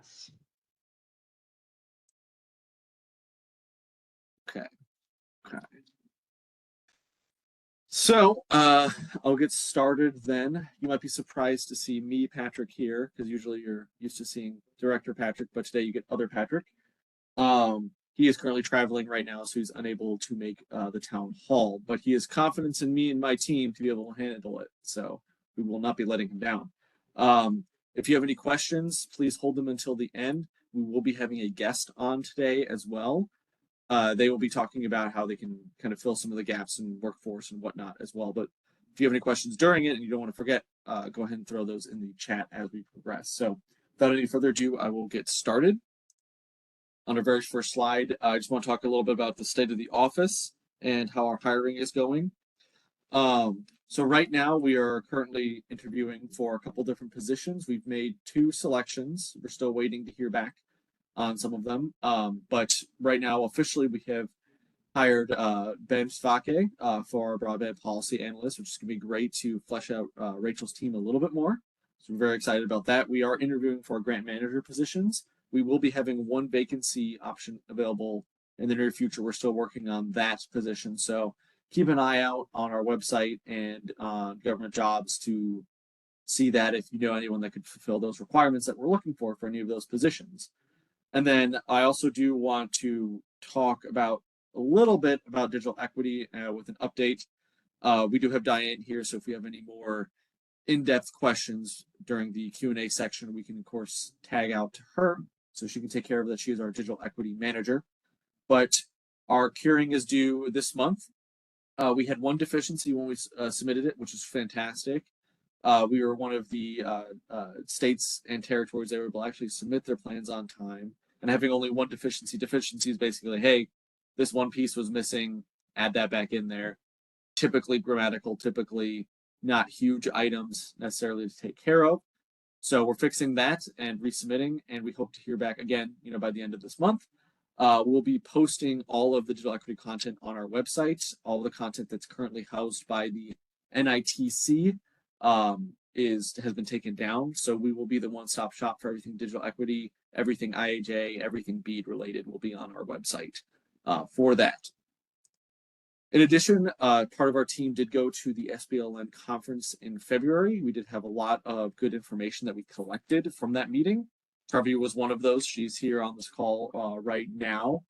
Yes. Okay. Okay. So I'll get started then. You might be surprised to see me, Patrick, here, because usually you're used to seeing Director Patrick, but today you get other Patrick. He is currently traveling right now, so he's unable to make the town hall, but he has confidence in me and my team to be able to handle it. So we will not be letting him down. If you have any questions, please hold them until the end. We will be having a guest on today as well. They will be talking about how they can kind of fill some of the gaps in workforce and whatnot as well. But if you have any questions during it and you don't want to forget, go ahead and throw those in the chat as we progress. So without any further ado, I will get started. On our very first slide, I just want to talk a little bit about the state of the office and how our hiring is going. So right now we are currently interviewing for a couple different positions. We've made 2 selections. We're still waiting to hear back on some of them. But right now, officially, we have hired Ben Svake for our broadband policy analyst, which is going to be great to flesh out Rachel's team a little bit more. So we're very excited about that. We are interviewing for grant manager positions. We will be having 1 vacancy option available in the near future. We're still working on that position. So keep an eye out on our website and on government jobs to see that if you know anyone that could fulfill those requirements that we're looking for any of those positions. And then I also do want to talk about a little bit about digital equity with an update. We do have Diane here, so if you have any more in-depth questions during the Q&A section, we can, of course, tag out to her so she can take care of that. She is our digital equity manager. But our curing is due this month. We had 1 deficiency when we submitted it, which is fantastic. We were one of the states and territories that were able to actually submit their plans on time. And having only 1 deficiency is basically, hey, this 1 piece was missing, add that back in there. Typically grammatical, typically not huge items necessarily to take care of. So we're fixing that and resubmitting, and we hope to hear back again, by the end of this month. We'll be posting all of the digital equity content on our website. All of the content that's currently housed by the NITC has been taken down. So we will be the one-stop shop for everything digital equity, everything IAJ, everything BEAD related will be on our website for that. In addition, part of our team did go to the SBLN conference in February. We did have a lot of good information that we collected from that meeting. Harvey was one of those. She's here on this call right now.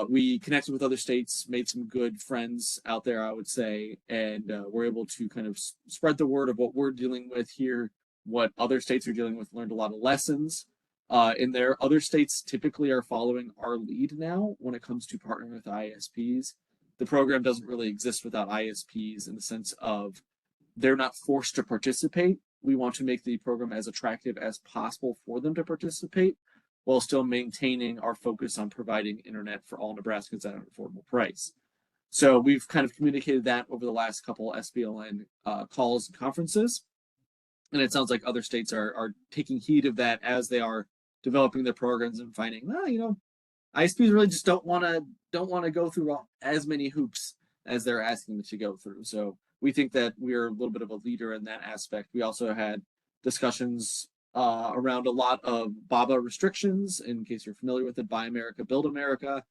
We connected with other states, made some good friends out there, I would say, and we're able to kind of spread the word of what we're dealing with here, what other states are dealing with, learned a lot of lessons in there. Other states typically are following our lead now when it comes to partnering with ISPs. The program doesn't really exist without ISPs in the sense of they're not forced to participate. We want to make the program as attractive as possible for them to participate, while still maintaining our focus on providing internet for all Nebraskans at an affordable price. So we've kind of communicated that over the last couple SBLN calls and conferences. And it sounds like other states are taking heed of that as they are developing their programs and finding, ISPs really just don't want to go through as many hoops as they're asking them to go through. So we think that we're a little bit of a leader in that aspect. We also had discussions around a lot of BABA restrictions, in case you're familiar with it, Buy America, Build America,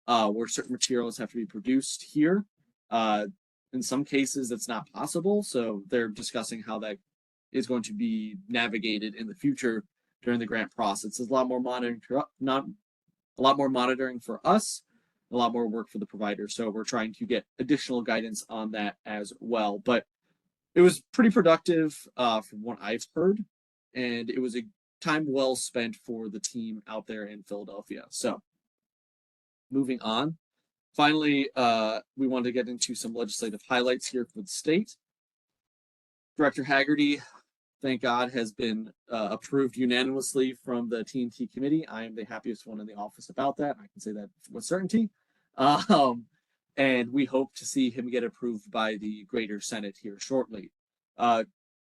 where certain materials have to be produced here. In some cases, that's not possible. So they're discussing how that is going to be navigated in the future during the grant process. There's a lot more monitoring for us, a lot more work for the provider. So we're trying to get additional guidance on that as well. But it was pretty productive from what I've heard. And it was a time well spent for the team out there in Philadelphia. So moving on. Finally, we wanted to get into some legislative highlights here for the state. Director Haggerty, thank God, has been approved unanimously from the T&T committee. I am the happiest one in the office about that. I can say that with certainty. And we hope to see him get approved by the greater Senate here shortly.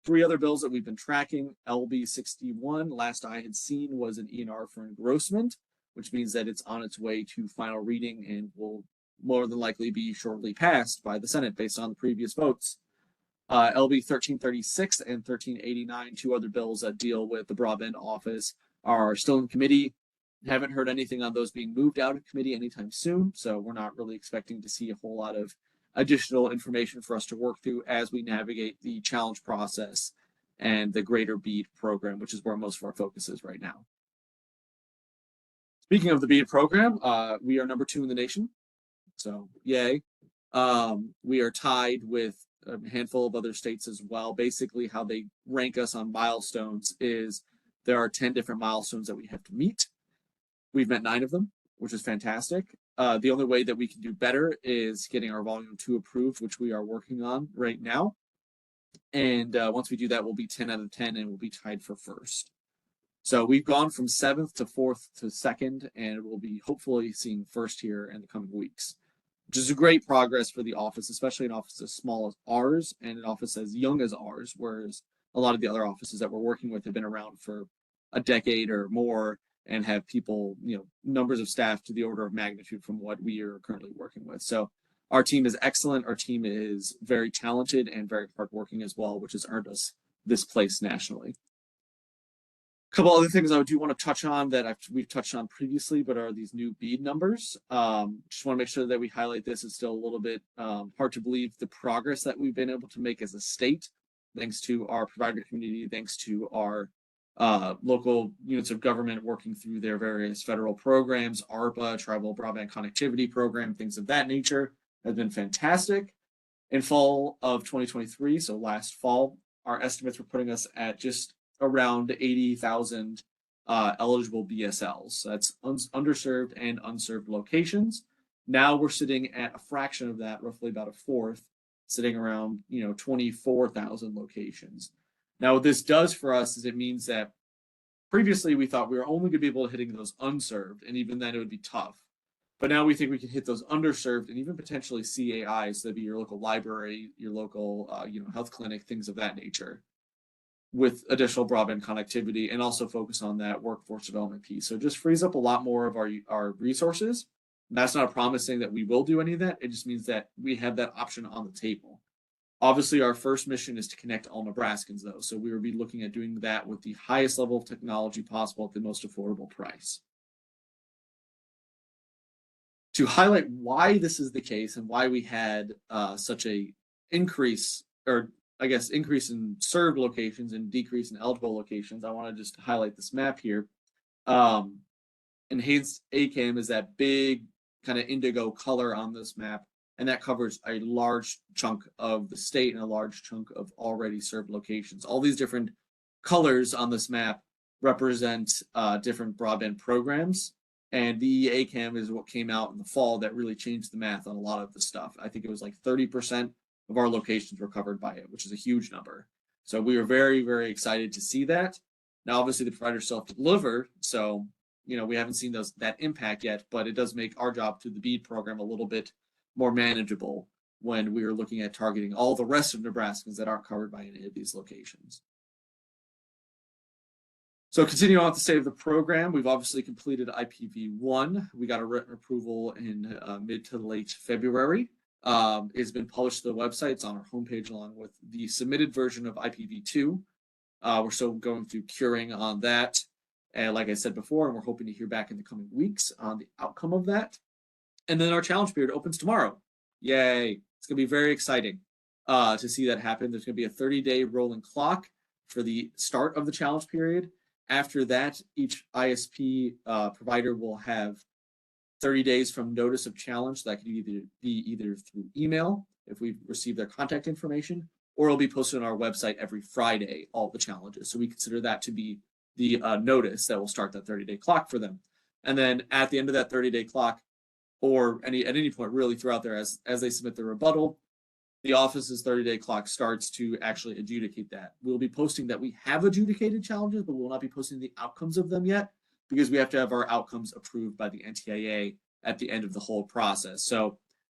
3 other bills that we've been tracking. LB 61, last I had seen, was an ENR for engrossment, which means that it's on its way to final reading and will more than likely be shortly passed by the Senate based on the previous votes. LB 1336 and 1389, 2 other bills that deal with the broadband office, are still in committee. Haven't heard anything on those being moved out of committee anytime soon, so we're not really expecting to see a whole lot of additional information for us to work through as we navigate the challenge process and the greater BEAD program, which is where most of our focus is right now. Speaking of the BEAD program, we are number 2 in the nation, so yay. We are tied with a handful of other states as well. Basically, how they rank us on milestones is there are 10 different milestones that we have to meet. We've met 9 of them, which is fantastic. The only way that we can do better is getting our Volume 2 approved, which we are working on right now. And once we do that, we'll be 10 out of 10 and we'll be tied for first. So we've gone from 7th to 4th to 2nd, and we'll be hopefully seeing first here in the coming weeks, which is a great progress for the office, especially an office as small as ours and an office as young as ours, whereas a lot of the other offices that we're working with have been around for a decade or more and have people, numbers of staff to the order of magnitude from what we are currently working with. So our team is excellent. Our team is very talented and very hardworking as well, which has earned us this place nationally. A couple other things I do want to touch on that we've touched on previously, but are these new BEAD numbers. Just want to make sure that we highlight this. It's still a little bit hard to believe the progress that we've been able to make as a state, thanks to our provider community, thanks to our local units of government working through their various federal programs, ARPA, Tribal Broadband Connectivity Program, things of that nature, has been fantastic. In fall of 2023, so last fall, our estimates were putting us at just around 80,000 eligible BSLs. So that's underserved and unserved locations. Now we're sitting at a fraction of that, roughly about a fourth, sitting around 24,000 locations. Now what this does for us is it means that previously we thought we were only going to be able to hitting those unserved, and even then it would be tough. But now we think we can hit those underserved and even potentially CAI, so that'd be your local library, your local health clinic, things of that nature, with additional broadband connectivity, and also focus on that workforce development piece. So it just frees up a lot more of our resources. That's not promising that we will do any of that. It just means that we have that option on the table. Obviously, our first mission is to connect all Nebraskans, though. So we will be looking at doing that with the highest level of technology possible at the most affordable price. To highlight why this is the case and why we had such a increase, or I guess increase in served locations and decrease in eligible locations, I want to just highlight this map here. Enhanced ACAM is that big kind of indigo color on this map, and that covers a large chunk of the state and a large chunk of already served locations. All these different colors on this map represent different broadband programs, and the ACAM is what came out in the fall that really changed the math on a lot of the stuff. I think it was like 30% of our locations were covered by it, which is a huge number. So we were very, very excited to see that. Now, obviously, the providers still have to deliver, so we haven't seen that impact yet, but it does make our job through the BEAD program a little bit more manageable when we are looking at targeting all the rest of Nebraskans that aren't covered by any of these locations. So continuing on with the state of the program, we've obviously completed IPv1. We got a written approval in mid to late February. It's been published to the website. It's on our homepage along with the submitted version of IPv2. We're still going through curing on that. And like I said before, and we're hoping to hear back in the coming weeks on the outcome of that. And then our challenge period opens tomorrow. Yay. It's going to be very exciting to see that happen. There's going to be a 30-day rolling clock for the start of the challenge period. After that, each ISP provider will have 30 days from notice of challenge. That could be either through email, if we've received their contact information, or it'll be posted on our website every Friday, all the challenges. So we consider that to be the notice that will start that 30-day clock for them. And then at the end of that 30-day clock, or at any point really throughout there, as they submit their rebuttal, the office's 30-day clock starts to actually adjudicate that. We'll be posting that we have adjudicated challenges, but we will not be posting the outcomes of them yet, because we have to have our outcomes approved by the NTIA at the end of the whole process. So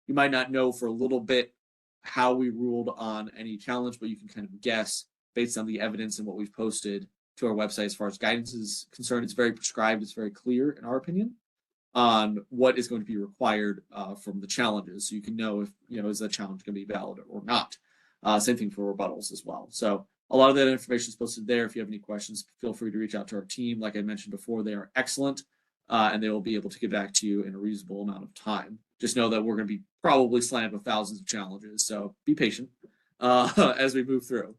you might not know for a little bit how we ruled on any challenge, but you can kind of guess based on the evidence and what we've posted to our website as far as guidance is concerned. It's very prescribed, it's very clear in our opinion on what is going to be required from the challenges. So you can know if, is that challenge going to be valid or not. Same thing for rebuttals as well. So a lot of that information is posted there. If you have any questions, feel free to reach out to our team. Like I mentioned before, they are excellent, and they will be able to get back to you in a reasonable amount of time. Just know that we're going to be probably slammed with thousands of challenges, so be patient as we move through.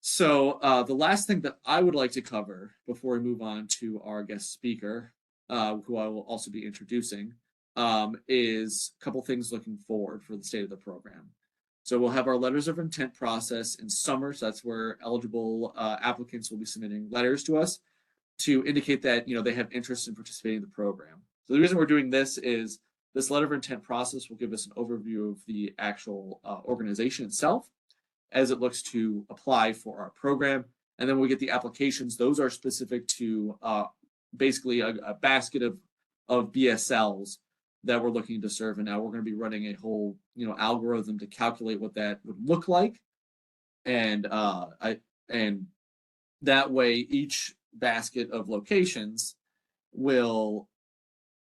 So the last thing that I would like to cover before we move on to our guest speaker, who I will also be introducing, is a couple things looking forward for the state of the program. So we'll have our letters of intent process in summer. So that's where eligible applicants will be submitting letters to us to indicate that they have interest in participating in the program. So the reason we're doing this is this letter of intent process will give us an overview of the actual organization itself as it looks to apply for our program. And then we get the applications. Those are specific to basically a basket of BSLs that we're looking to serve. And now we're going to be running a whole algorithm to calculate what that would look like. And that way each basket of locations will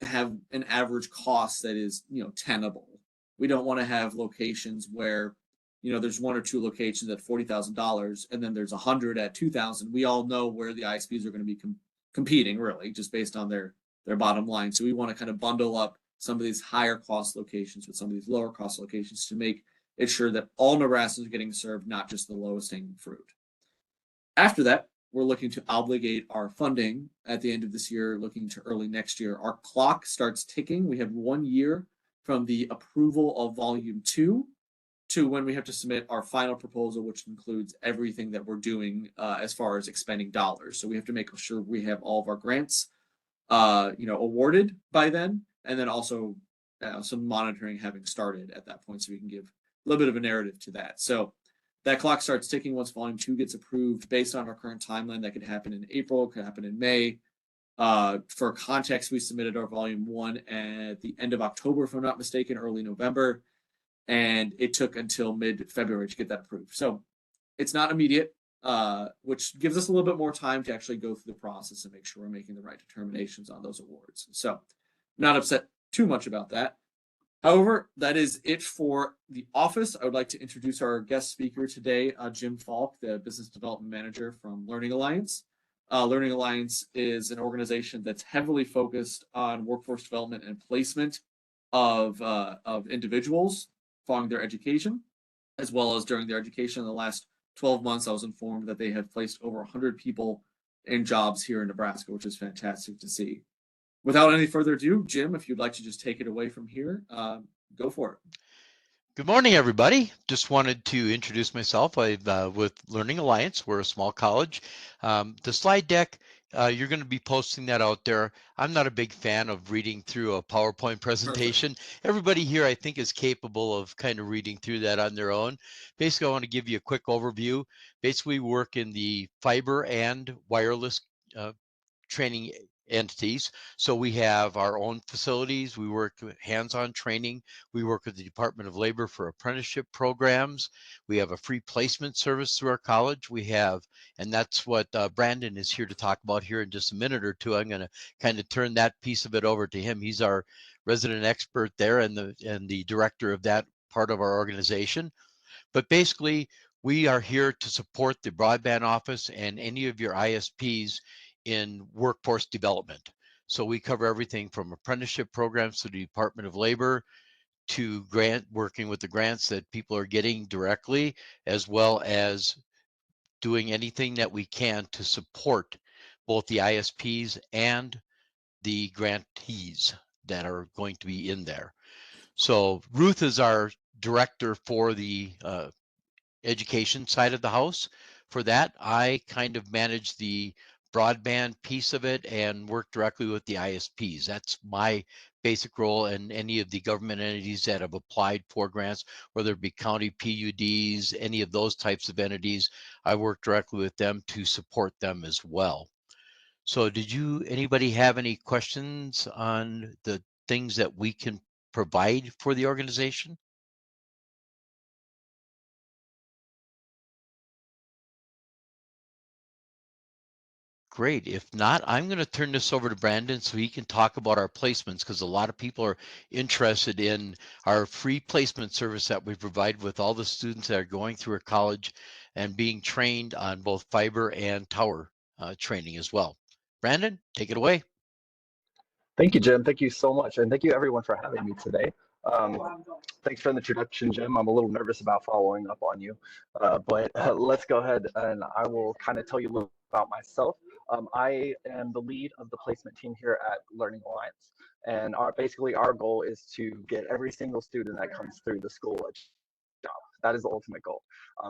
have an average cost that is tenable. We don't want to have locations where there's one or two locations at $40,000 and then there's 100 at 2,000. We all know where the ISPs are going to be competing, really, just based on their bottom line. So we want to kind of bundle up some of these higher cost locations with some of these lower cost locations to make it sure that all Nebraskans are getting served, not just the lowest hanging fruit. After that, we're looking to obligate our funding at the end of this year, looking to early next year. Our clock starts ticking. We have 1 year from the approval of Volume 2 to when we have to submit our final proposal, which includes everything that we're doing as far as expending dollars. So we have to make sure we have all of our grants, awarded by then, and then also some monitoring having started at that point, so we can give a little bit of a narrative to that. So that clock starts ticking once Volume 2 gets approved based on our current timeline. That could happen in April, could happen in May. For context, we submitted our Volume 1 at the end of October, if I'm not mistaken, early November. And it took until mid-February to get that approved. So it's not immediate, which gives us a little bit more time to actually go through the process and make sure we're making the right determinations on those awards. So not upset too much about that. However, that is it for the office. I would like to introduce our guest speaker today, Jim Falk, the Business Development Manager from Learning Alliance. Learning Alliance is an organization that's heavily focused on workforce development and placement of individuals following their education, as well as during their education. In the last 12 months, I was informed that they have placed over 100 people in jobs here in Nebraska, which is fantastic to see. Without any further ado, Jim, if you'd like to just take it away from here, go for it. Good morning, everybody. Just wanted to introduce myself. I'm with Learning Alliance. We're a small college. The slide deck, you're going to be posting that out there. I'm not a big fan of reading through a PowerPoint presentation. Perfect. Everybody here, I think, is capable of kind of reading through that on their own. Basically, I want to give you a quick overview. Basically, we work in the fiber and wireless training entities. So we have our own facilities. We work with hands-on training. We work with the Department of Labor for apprenticeship programs. We have a free placement service through our college. We have, and that's what Brandon is here to talk about here in just a minute or two. I'm going to kind of turn that piece of it over to him. He's our resident expert there and the director of that part of our organization. But basically, we are here to support the broadband office and any of your ISPs in workforce development. So we cover everything from apprenticeship programs to the Department of Labor to working with the grants that people are getting directly, as well as doing anything that we can to support both the ISPs and the grantees that are going to be in there. So Ruth is our director for the education side of the house. For that, I kind of manage the broadband piece of it and work directly with the ISPs. That's my basic role, and any of the government entities that have applied for grants, whether it be county PUDs, any of those types of entities, I work directly with them to support them as well. So did anybody have any questions on the things that we can provide for the organization? Great. If not, I'm going to turn this over to Brandon so he can talk about our placements, because a lot of people are interested in our free placement service that we provide with all the students that are going through our college and being trained on both fiber and tower training as well. Brandon, take it away. Thank you, Jim. Thank you so much. And thank you, everyone, for having me today. Thanks for the introduction, Jim. I'm a little nervous about following up on you, but let's go ahead and I will kind of tell you a little about myself. I am the lead of the placement team here at Learning Alliance. And basically, our goal is to get every single student that comes through the school a job. That is the ultimate goal.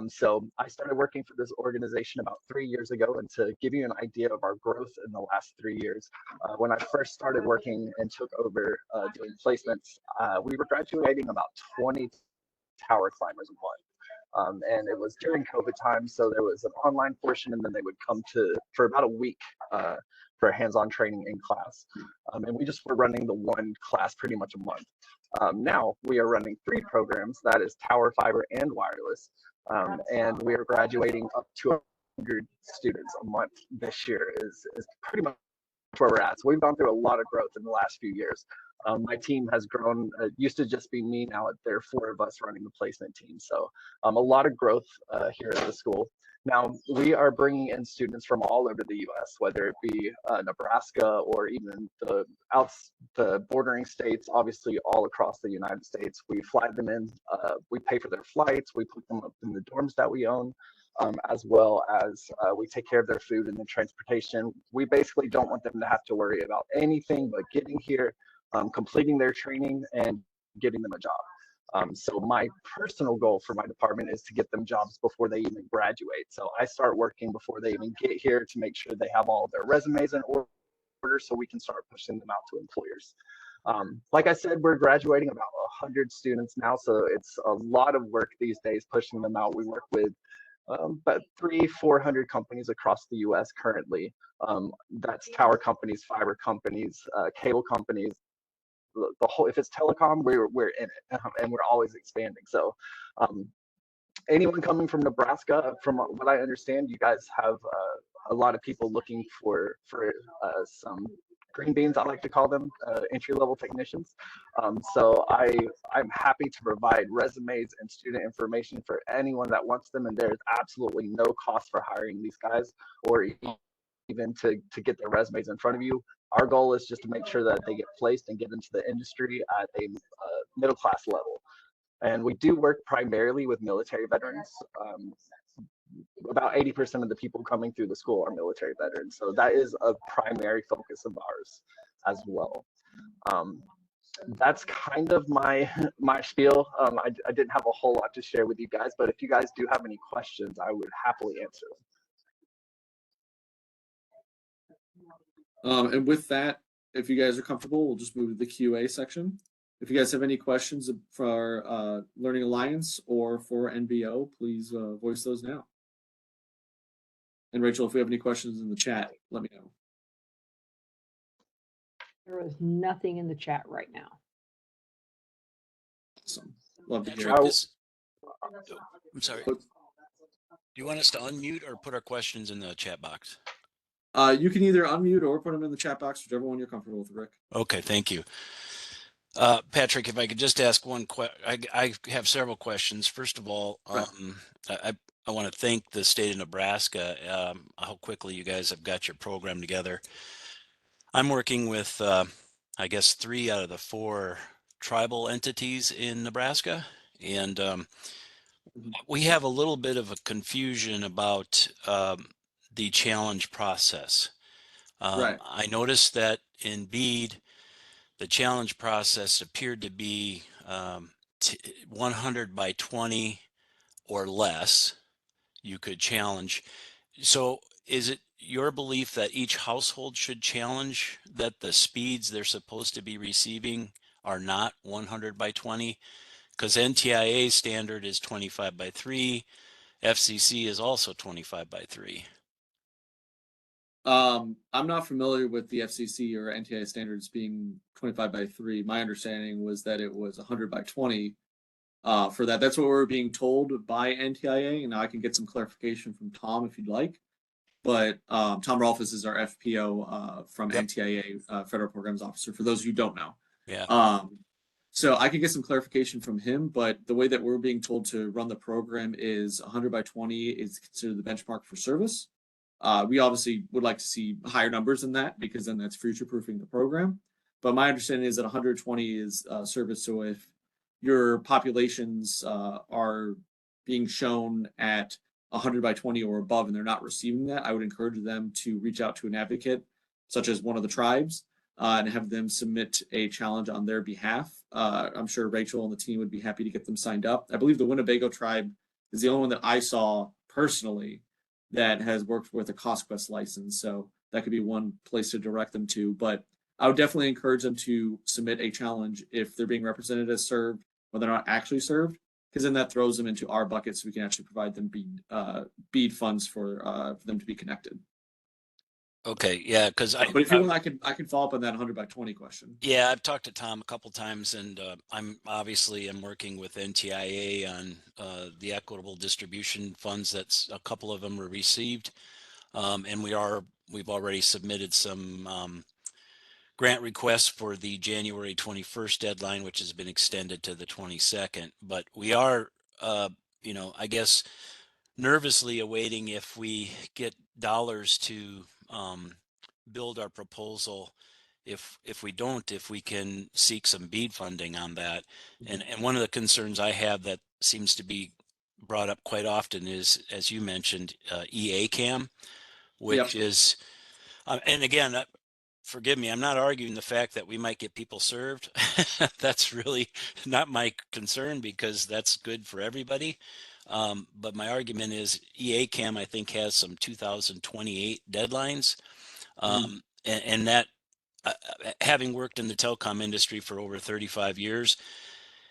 So I started working for this organization about 3 years ago. And to give you an idea of our growth in the last 3 years, when I first started working and took over doing placements, we were graduating about 20 tower climbers a month. And it was during COVID time, so there was an online portion, and then they would come to for about a week for hands-on training in class. And we just were running the one class pretty much a month. Now we are running 3 programs, that is tower, fiber, and wireless, and we are graduating up to 100 students a month this year. Is pretty much where we're at. So we've gone through a lot of growth in the last few years. My team has grown. It used to just be me. Now there are 4 of us running the placement team. So a lot of growth here at the school. Now we are bringing in students from all over the U.S., whether it be Nebraska or even the bordering states. Obviously, all across the United States. We fly them in. We pay for their flights. We put them up in the dorms that we own. As well as we take care of their food and their transportation. We basically don't want them to have to worry about anything but getting here, completing their training, and getting them a job. So my personal goal for my department is to get them jobs before they even graduate. So I start working before they even get here to make sure they have all of their resumes in order so we can start pushing them out to employers. Like I said, we're graduating about 100 students now, so it's a lot of work these days pushing them out. We work with about 300-400 companies across the U.S. currently. That's tower companies, fiber companies, cable companies. The whole, if it's telecom, we're in it, and we're always expanding. So, anyone coming from Nebraska, from what I understand, you guys have a lot of people looking for some green beans, I like to call them, entry-level technicians. So I'm happy to provide resumes and student information for anyone that wants them, and there's absolutely no cost for hiring these guys or even to get their resumes in front of you. Our goal is just to make sure that they get placed and get into the industry at a middle-class level. And we do work primarily with military veterans. About 80% of the people coming through the school are military veterans. So that is a primary focus of ours as well. That's kind of my spiel. I didn't have a whole lot to share with you guys, but if you guys do have any questions, I would happily answer them. And with that, if you guys are comfortable, we'll just move to the QA section. If you guys have any questions for Learning Alliance or for NBO, please voice those now. And Rachel, if we have any questions in the chat, let me know. There is nothing in the chat right now. Awesome. Love to hear Patrick, it. I'm sorry. Do you want us to unmute or put our questions in the chat box? You can either unmute or put them in the chat box, whichever one you're comfortable with, Rick. Okay, thank you. Patrick, if I could just ask one question. I have several questions. First of all, I want to thank the state of Nebraska, how quickly you guys have got your program together. I'm working with, I guess, 3 out of the 4 tribal entities in Nebraska. And we have a little bit of a confusion about the challenge process. Right. I noticed that in Bede, the challenge process appeared to be 100 by 20 or less. You could challenge. So is it your belief that each household should challenge that the speeds they're supposed to be receiving are not 100 by 20? Because NTIA standard is 25 by 3. FCC is also 25 by 3. I'm not familiar with the FCC or NTIA standards being 25 by 3. My understanding was that it was 100 by 20 for that. That's what we're being told by NTIA. And now I can get some clarification from Tom if you'd like. But Tom Rolfes is our FPO from NTIA, Federal Programs Officer, for those who don't know. Yeah. So I could get some clarification from him, but the way that we're being told to run the program is 100 by 20 is considered the benchmark for service. We obviously would like to see higher numbers than that because then that's future proofing the program. But my understanding is that 120 is service. So if your populations are being shown at 100 by 20 or above and they're not receiving that, I would encourage them to reach out to an advocate, such as one of the tribes, and have them submit a challenge on their behalf. I'm sure Rachel and the team would be happy to get them signed up. I believe the Winnebago tribe is the only one that I saw personally that has worked with a CostQuest license. So that could be one place to direct them to. But I would definitely encourage them to submit a challenge if they're being represented as served or they're not actually served, because then that throws them into our bucket so we can actually provide them bead funds for them to be connected. Okay, yeah, because But if you want, I can follow up on that 100 by 20 question. yeah, I've talked to Tom a couple times, and I'm working with NTIA on the equitable distribution funds. That's a couple of them were received, and we've already submitted some grant requests for the January 21st deadline, which has been extended to the 22nd. But we are, I guess, nervously awaiting if we get dollars to build our proposal. If we don't, if we can seek some BEAD funding on that. And one of the concerns I have that seems to be brought up quite often is, as you mentioned, EACAM, which Yep. is, and again, forgive me, I'm not arguing the fact that we might get people served. That's really not my concern because that's good for everybody. But my argument is EACAM, I think, has some 2028 deadlines. And that, having worked in the telecom industry for over 35 years,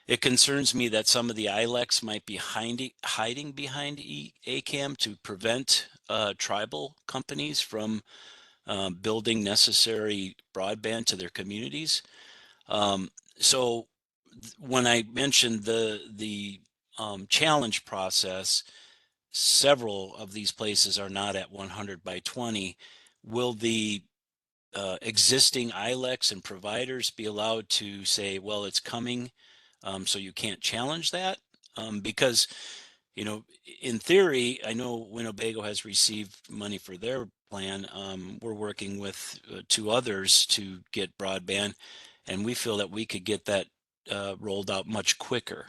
it concerns me that some of the ILECs might be hiding behind EACAM to prevent tribal companies from building necessary broadband to their communities. So when I mentioned the challenge process, several of these places are not at 100 by 20. Will the existing ILECs and providers be allowed to say, well, it's coming, so you can't challenge that? Because, in theory, I know Winnebago has received money for their plan. We're working with two others to get broadband, and we feel that we could get that rolled out much quicker.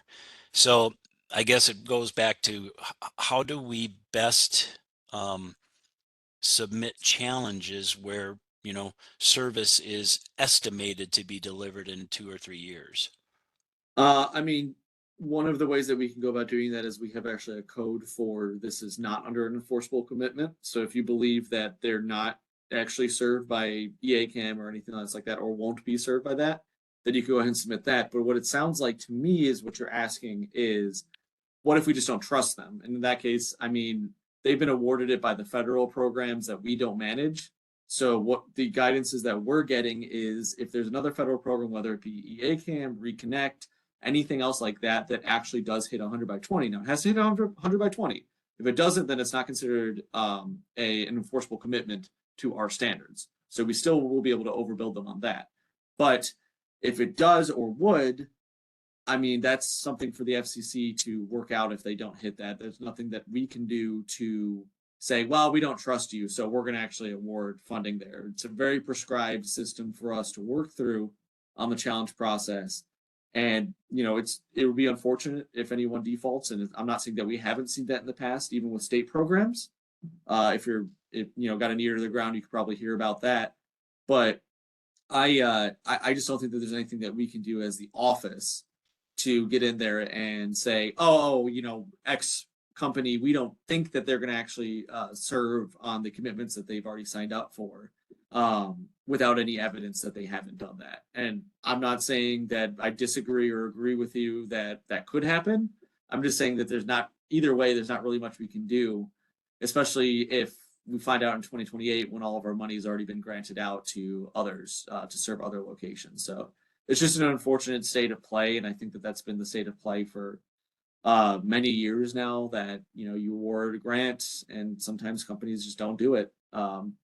So I guess it goes back to how do we best submit challenges where service is estimated to be delivered in 2 or 3 years. I mean, one of the ways that we can go about doing that is we have actually a code for this is not under an enforceable commitment. So if you believe that they're not actually served by EACAM or anything else like that, or won't be served by that, then you can go ahead and submit that. But what it sounds like to me is what you're asking is, what if we just don't trust them? And in that case, I mean, they've been awarded it by the federal programs that we don't manage. So what the guidance is that we're getting is if there's another federal program, whether it be EACAM, Reconnect, anything else like that, that actually does hit 100 by 20. Now it has to hit 100 by 20. If it doesn't, then it's not considered an enforceable commitment to our standards. So we still will be able to overbuild them on that. But if it does or would, I mean, that's something for the FCC to work out if they don't hit that. There's nothing that we can do to say, well, we don't trust you, so we're going to actually award funding there. It's a very prescribed system for us to work through on the challenge process. And, it would be unfortunate if anyone defaults. And I'm not saying that we haven't seen that in the past, even with state programs. If got an ear to the ground, you could probably hear about that. But I just don't think that there's anything that we can do as the office to get in there and say, X company, we don't think that they're going to actually serve on the commitments that they've already signed up for, without any evidence that they haven't done that. And I'm not saying that I disagree or agree with you that that could happen. I'm just saying that there's not really much we can do, especially if we find out in 2028 when all of our money has already been granted out to others to serve other locations. So it's just an unfortunate state of play, and I think that that's been the state of play for many years now. That you award a grant, and sometimes companies just don't do it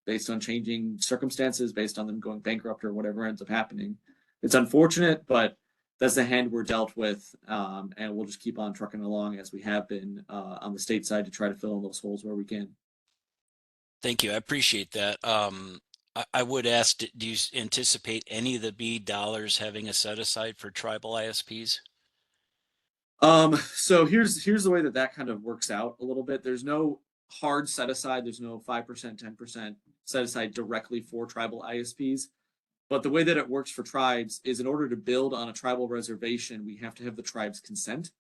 based on changing circumstances, based on them going bankrupt or whatever ends up happening. It's unfortunate, but that's the hand we're dealt with, and we'll just keep on trucking along as we have been on the state side to try to fill in those holes where we can. Thank you. I appreciate that. I would ask, do you anticipate any of the BEAD dollars having a set aside for tribal ISPs? So here's the way that kind of works out a little bit. There's no hard set aside. There's no 5%, 10% set aside directly for tribal ISPs. But the way that it works for tribes is in order to build on a tribal reservation, we have to have the tribe's consent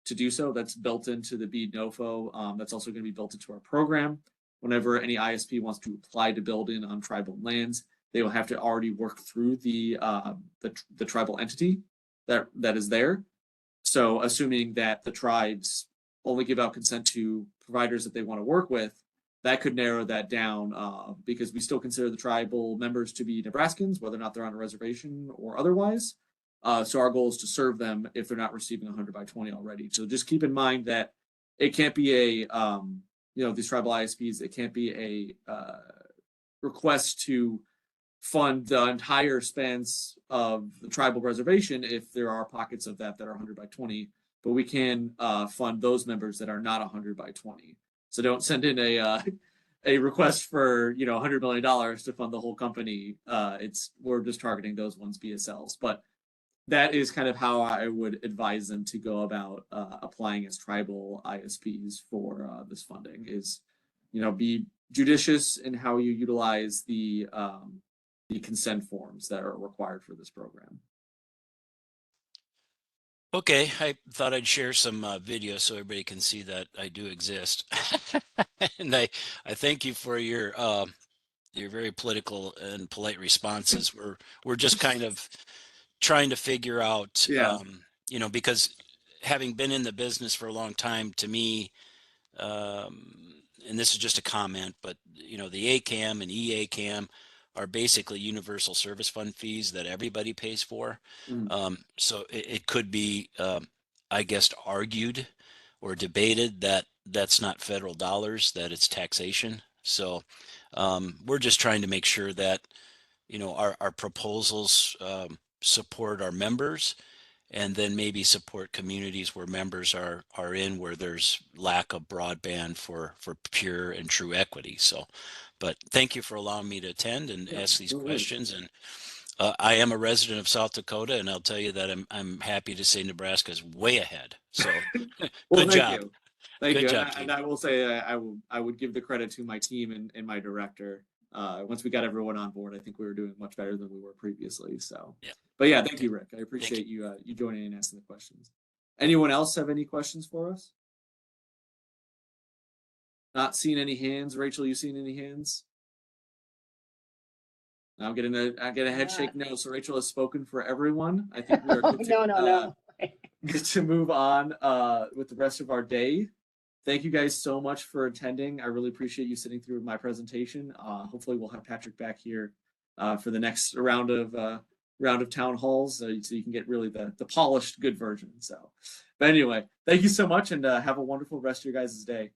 to do so. That's built into the BEAD NOFO. That's also going to be built into our program. Whenever any ISP wants to apply to build in on tribal lands, they will have to already work through the tribal entity that is there. So assuming that the tribes only give out consent to providers that they want to work with, that could narrow that down because we still consider the tribal members to be Nebraskans, whether or not they're on a reservation or otherwise. So our goal is to serve them if they're not receiving 100 by 20 already. So just keep in mind that it can't be a, these tribal ISPs, it can't be a request to fund the entire expanse of the tribal reservation if there are pockets of that are 100 by 20, but we can fund those members that are not 100 by 20. So don't send in a request for $100 million to fund the whole company. We're just targeting those ones BSLs, but that is kind of how I would advise them to go about applying as tribal ISPs for this funding. Is be judicious in how you utilize the consent forms that are required for this program. Okay, I thought I'd share some video so everybody can see that I do exist. And I thank you for your very political and polite responses. We're just kind of trying to figure out, Yeah. Because having been in the business for a long time, to me, and this is just a comment, but the ACAM and EACAM are basically universal service fund fees that everybody pays for. So it could be, I guess, argued or debated that that's not federal dollars, that it's taxation. So we're just trying to make sure that our proposals support our members, and then maybe support communities where members are in where there's lack of broadband for pure and true equity. So, but thank you for allowing me to attend and ask these questions. And I am a resident of South Dakota, and I'll tell you that I'm happy to say Nebraska is way ahead. So well, good thank job. You. Thank good you. Job, and I will say I would give the credit to my team and my director. Once we got everyone on board, I think we were doing much better than we were previously. So, yeah. But yeah, thank you, Rick. I appreciate you joining and asking the questions. Anyone else have any questions for us? Not seeing any hands. Rachel, you seen any hands? I'm getting a head shake no. So Rachel has spoken for everyone. I think we are good to, No. Good to move on with the rest of our day. Thank you guys so much for attending. I really appreciate you sitting through my presentation. Hopefully we'll have Patrick back here for the next round of town halls so you can get really the polished good version. So, but anyway, thank you so much and have a wonderful rest of your guys' day.